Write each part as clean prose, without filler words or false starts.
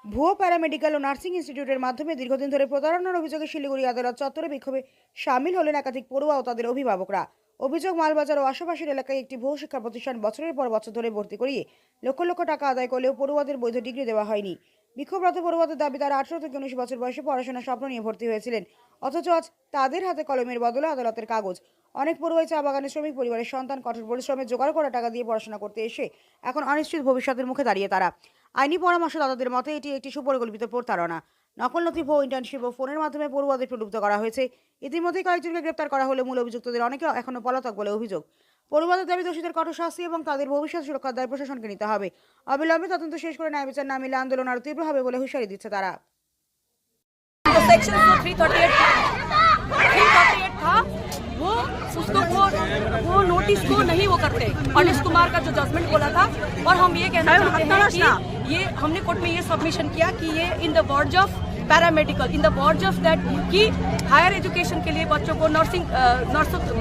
ভুয়ো প্যারামেডিক্যাল ও নার্সিং ইনস্টিটিউটের মাধ্যমে দীর্ঘদিন ধরে প্রতারণার অভিযোগে শিলিগুড়ি আদালত চত্বরে বিক্ষোভে সামিল হলেন একাধিক পড়ুয়া ও তাদের অভিভাবকরা। অভিযোগ, মালবাজার ও আশেপাশের এলাকায় একটি ভুয়ো শিক্ষা প্রতিষ্ঠান বছরের পর বছর ধরে ভর্তি করিয়ে লক্ষ লক্ষ টাকা আদায় করলেও পড়ুয়াদের বৈধ ডিগ্রি দেওয়া হয়নি। বিক্ষোভরত পড়ুয়াদের দাবি, তারা 18 থেকে 19 বছর বয়সে পড়াশোনার স্বপ্ন নিয়ে ভর্তি হয়েছিলেন, অথচ আজ তাদের হাতে কলমের বদলে আদালতের কাগজ। অনেক পড়ুয়াই চা বাগানের শ্রমিক পরিবারের সন্তান, কঠোর পরিশ্রমে জোগাড় করা টাকা দিয়ে পড়াশোনা করতে এসে এখন অনিশ্চিত ভবিষ্যতের মুখে দাঁড়িয়ে তারা। আইনি পরামর্শদাতাদের মতে এটি একটি সুপরিকল্পিত প্রতারণা। নকল নথি, ভুয়ো ইন্টার্নশিপ ও ফোনের মাধ্যমে পড়ুয়াদের প্রলুব্ধ করা হয়েছে। ইতিমধ্যেই কয়েকজনকে গ্রেপ্তার করা হলে মূল অভিযুক্তদের অনেকে এখনো পলাতক বলে অভিযোগ। পড়ুয়াদের দাবি, দোষীদের কঠোর শাস্তি এবং তাদের ভবিষ্যৎ সুরক্ষার দায় প্রশাসনকে নিতে হবে। অবিলম্বে তদন্ত শেষ করে ন্যায় বিচার না মিলে আন্দোলন আরও তীব্র হবে বলে হুঁশিয়ারি দিচ্ছে তারা। सेक्शन 338 था वो नोटिस को नहीं वो करते। अनिश कुमार का जो जजमेंट बोला था, और हम ये कहना चाहते हैं कि ये हमने कोर्ट में ये सबमिशन किया कि ये in the verge of paramedical, in the verge of that कि हायर एजुकेशन के लिए बच्चों को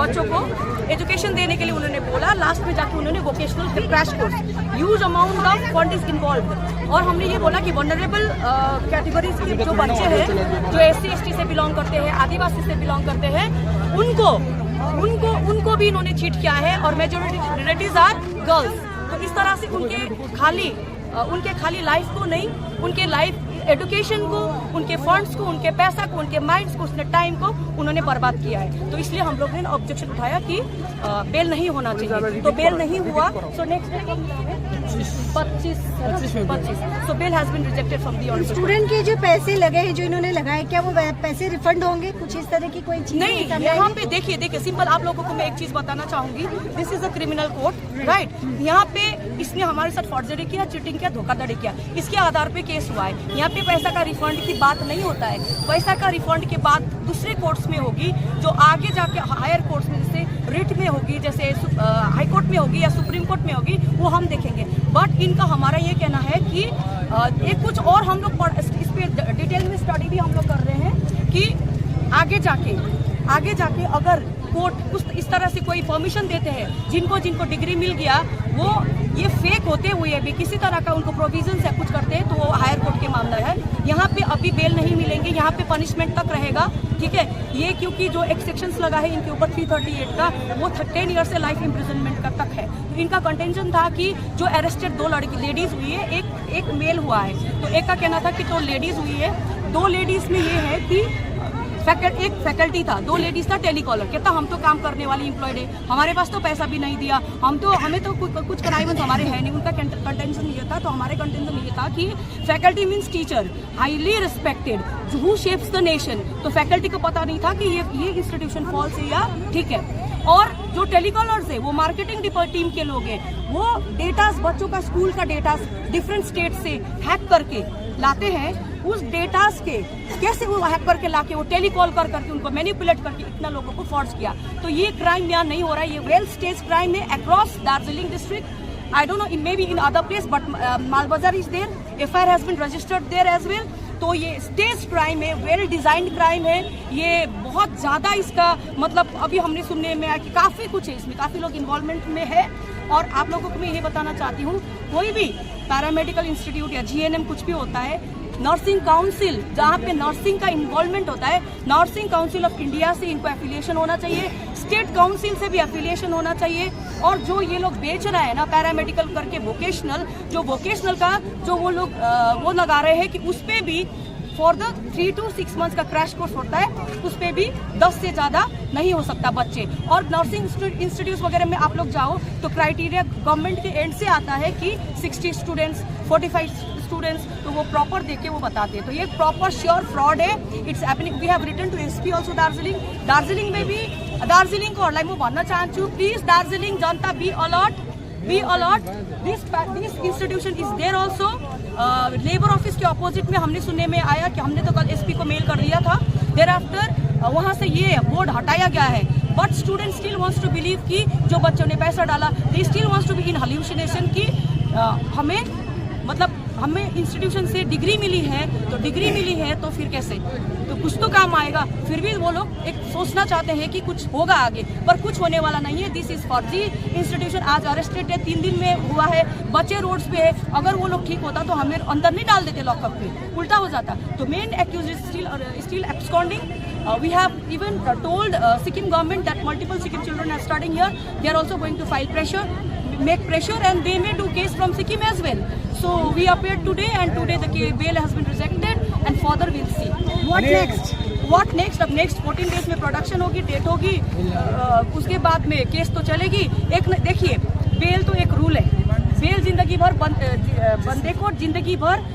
बच्चों को एजुकेशन देने के लिए उन्होंने बोला। लास्ट में जाके उन्होंने vocational crash course, huge amount of fund is involve. और हमने ये बोला कि वनरेबल कैटेगरीज के जो बच्चे हैं, जो SC/ST से बिलोंग करते हैं, आदिवासी से बिलोंग करते हैं, उनको भी इन्होंने चीट किया है, और मेजॉरिटीज आर गर्ल्स। तो इस तरह से उनके खाली लाइफ को नहीं, उनके लाइफ एजुकेशन को, उनके फंड्स को, उनके पैसा को, उनके माइंड्स को, उसने टाइम को उन्होंने बर्बाद किया है। तो इसलिए हम लोग ने ऑब्जेक्शन उठाया कि बेल नहीं होना चाहिए। तो बेल नहीं हुआ, so next 25 so bail has been rejected from the order. Student के जो पैसे लगे हैं, जो इन्होंने लगाए, क्या वो पैसे रिफंड होंगे? कुछ इस तरह की कोई चीज नहीं। यहाँ पे देखिए सिंपल, आप लोगों को मैं एक चीज बताना चाहूंगी। This is a criminal court, right. यहाँ पे इसने हमारे साथ फॉर्जरी किया, चीटिंग किया, धोखाधड़ी किया, इसके आधार पे केस हुआ है। यहाँ पे पैसा का रिफंड की बात नहीं होता है। पैसा का रिफंड की बात दूसरे कोर्ट्स में होगी, जो आगे जाके हायर कोर्ट्स में, जैसे रिट में होगी, जैसे हाई कोर्ट में होगी या सुप्रीम कोर्ट में होगी, वो हम देखेंगे। बट इनका हमारा ये कहना है कि एक कुछ और हम लोग इस पे डिटेल में स्टडी भी हम लोग कर रहे हैं कि आगे जाके अगर कोर्ट कुछ इस तरह से कोई परमिशन देते हैं, जिनको डिग्री मिल गया, वो ये फेक होते हुए भी किसी तरह का उनको प्रोविजन से कुछ करते हैं, तो वो हायर कोर्ट के मामला है। यहाँ पे अभी बेल नहीं मिलेंगे, यहाँ पे पनिशमेंट तक रहेगा, ठीक है। ये क्योंकि जो एक सेक्शंस लगा है इनके ऊपर 338 का, वो 10 ईयर से लाइफ इम्प्रिजनमेंट का तक है। तो इनका कंटेंशन था कि जो अरेस्टेड 2 लेडीज हुई है, एक मेल हुआ है। तो एक का कहना था कि 2 लेडीज हुई है। 2 लेडीज में ये है कि एक फैकल्टी था, 2 लेडीज था टेलीकॉलर, कहता हम तो काम करने वाली एम्प्लॉयड है, हमारे पास तो पैसा भी नहीं दिया, हमें तो कुछ कनाइवंस हमारे है नहीं। उनका कंटेंशन ये था। तो हमारे कंटेंशन ये था कि faculty means teacher, highly respected, who shapes the nation. तो फैकल्टी को पता नहीं था कि ये इंस्टीट्यूशन फॉल्स है या ठीक है। और जो टेलीकॉलर्स है, वो मार्केटिंग टीम के लोग हैं, वो डेटास, बच्चों का स्कूल का डेटास डिफरेंट स्टेट से हैक करके लाते हैं। उस डेटास के कैसे वो हैक करके लाके वो टेलीकॉल करके उनको मैनिपुलेट करके इतना लोगों को फोर्स किया। तो ये क्राइम यहाँ नहीं हो रहा है, ये वेल स्टेज क्राइम है across Darjeeling district. I don't know, maybe in other place, but Malbazar is there, FIR has been registered there as well. तो ये स्टेज क्राइम है, वेल डिजाइंड क्राइम है। ये बहुत ज़्यादा इसका मतलब अभी हमने सुनने में आया कि काफ़ी कुछ है इसमें, काफ़ी लोग इन्वॉल्वमेंट में है। और आप लोगों को मैं ये बताना चाहती हूँ, कोई भी पैरामेडिकल इंस्टीट्यूट या GNM कुछ भी होता है, नर्सिंग काउंसिल, जहाँ पे नर्सिंग का इन्वॉल्वमेंट होता है, नर्सिंग काउंसिल ऑफ इंडिया से इनको एफिलिएशन होना चाहिए, स्टेट काउंसिल से भी एफिलिएशन होना चाहिए। और जो ये लोग बेच रहे हैं ना पैरामेडिकल करके वोकेशनल, जो वोकेशनल का जो वो लोग वो लगा रहे हैं कि उस पर भी फॉर द 3 to 6 मंथ्स का क्रैश कोर्स होता है, उस पर भी 10 से ज़्यादा नहीं हो सकता बच्चे। और नर्सिंग इंस्टीट्यूट वगैरह में आप लोग जाओ तो क्राइटेरिया गवर्नमेंट के एंड से आता है कि 60 स्टूडेंट्स, 45 स्टूडेंट्स, तो वो प्रॉपर देके वो बताते हैं। तो ये प्रॉपर श्योर फ्रॉड है। It's happening. We have written to SP also Darjeeling में भी, दार्जिलिंग को लाइक मैं भन्ना चाहन्छु, प्लीज दार्जिलिंग जनता be alert. This institution is there also. Labour office के अपोजिट में हमने सुनने में आया कि हमने तो कल SP को मेल कर दिया था। देयर आफ्टर वहाँ से ये बोर्ड हटाया गया है, but student still wants to believe कि जो बच्चों ने पैसा डाला, they still wants to be in hallucination कि हमें इंस्टीट्यूशन से डिग्री मिली है तो फिर कैसे, तो कुछ तो काम आएगा। फिर भी वो लोग एक सोचना चाहते हैं कि कुछ होगा आगे, पर कुछ होने वाला नहीं है। दिस इज फर्जी, इंस्टीट्यूशन आज अरेस्टेड है, 3 दिन में हुआ है, बच्चे रोड्स पे है। अगर वो लोग ठीक होता तो हमें अंदर नहीं डाल देते लॉकअप पे, उल्टा हो जाता। तो main accuse is still absconding. We have even told Sikkim government that multiple Sikkim children are studying here. They are also going to file pressure, make pressure, and they may do case from Sikkim as well. So we appeared today, and today the bail has been rejected, and further we'll see. What next? What next? अब next 14 days में production होगी, date होगी, उसके बाद में case तो चलेगी। एक देखिए, बेल तो एक रूल है, बेल जिंदगी भर बंदे को जिंदगी भर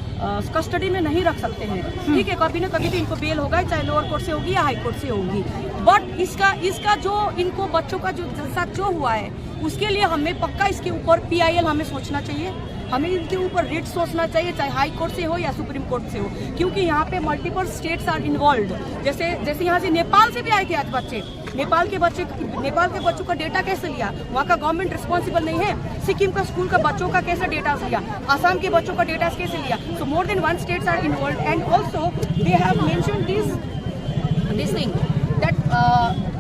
कस्टडी में नहीं रख सकते हैं, ठीक है। कभी ना कभी तो इनको बेल होगा, चाहे लोअर कोर्ट से होगी या हाई कोर्ट से होगी। बट इसका जो इनको बच्चों का जो साथ जो हुआ है, उसके लिए हमें पक्का इसके ऊपर PIL हमें सोचना चाहिए, हमें इनके ऊपर रिट सोचना चाहिए, चाहे हाई कोर्ट से हो या सुप्रीम कोर्ट से हो, क्योंकि यहाँ पे मल्टीपल स्टेट्स आर इन्वॉल्व। जैसे यहाँ से नेपाल से भी आए थे आज बच्चे, नेपाल के बच्चों का डेटा कैसे लिया, वहाँ का गवर्नमेंट रिस्पॉन्सिबल नहीं है। सिक्किम का स्कूल का बच्चों का कैसे डेटा लिया, आसाम के बच्चों का डेटा कैसे लिया। So more than 1 states are involve, and also they have mentioned this thing that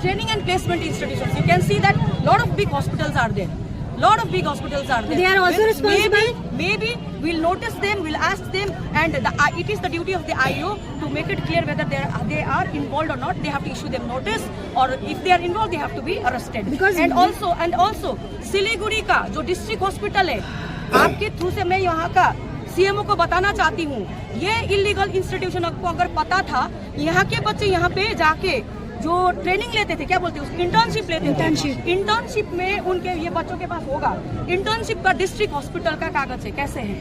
training and placement institutions. You can see that lot of big hospitals are there. They are also responsible. Maybe we'll notice them, we'll ask them, and it is the duty of the IO to make it clear whether they are involved or not. They have to issue them notice, or if they are involved, they have to be arrested. Because and also Siliguri का जो district hospital है, आपके through से मैं यहाँ का CMO को बताना चाहती हूँ, ये इलीगल इंस्टीट्यूशन आपको अगर पता था, यहाँ के बच्चे यहाँ पे जाके जो ट्रेनिंग लेते थे, क्या बोलते हैं, इंटर्नशिप लेते थे, इंटर्नशिप में उनके ये बच्चों के पास होगा, इंटर्नशिप का डिस्ट्रिक्ट हॉस्पिटल का कागज है, कैसे है?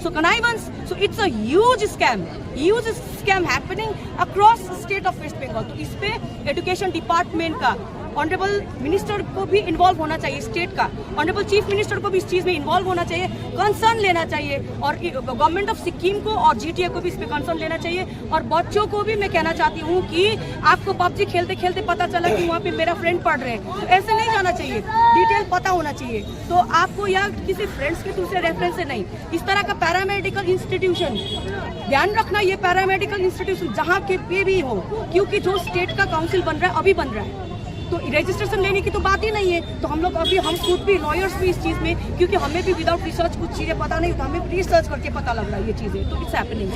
So connivance, so it's a huge scam happening across the state of West Bengal. तो इस पे एजुकेशन डिपार्टमेंट का ऑनरेबल मिनिस्टर को भी इन्वॉल्व होना चाहिए, स्टेट का ऑनरेबल चीफ मिनिस्टर को भी इस चीज में इन्वॉल्व होना चाहिए, कंसर्न लेना चाहिए, और गवर्नमेंट ऑफ सिक्किम को और GTA को भी इस पे कंसर्न लेना चाहिए। और बच्चों को भी मैं कहना चाहती हूँ कि आपको PUBG खेलते खेलते पता चला कि वहाँ पे मेरा फ्रेंड पढ़ रहे हैं, तो ऐसे नहीं जाना चाहिए, डिटेल पता होना चाहिए। तो आपको या किसी फ्रेंड्स के दूसरे रेफरेंस से नहीं, इस तरह का पैरामेडिकल इंस्टीट्यूशन ध्यान रखना, ये पैरामेडिकल इंस्टीट्यूशन जहाँ के पे भी हो, क्योंकि जो स्टेट का काउंसिल बन रहा है, अभी बन रहा है, तो रजिस्ट्रेशन लेने की तो बात ही नहीं है। तो हम लोग अभी, हम खुद भी लॉयर्स भी इस चीज़ में, क्योंकि हमें भी विदाउट रिसर्च कुछ चीज़ें पता नहीं, तो हमें रिसर्च करके पता लग रहा है ये चीज़ें, तो इट्स हैपनिंग।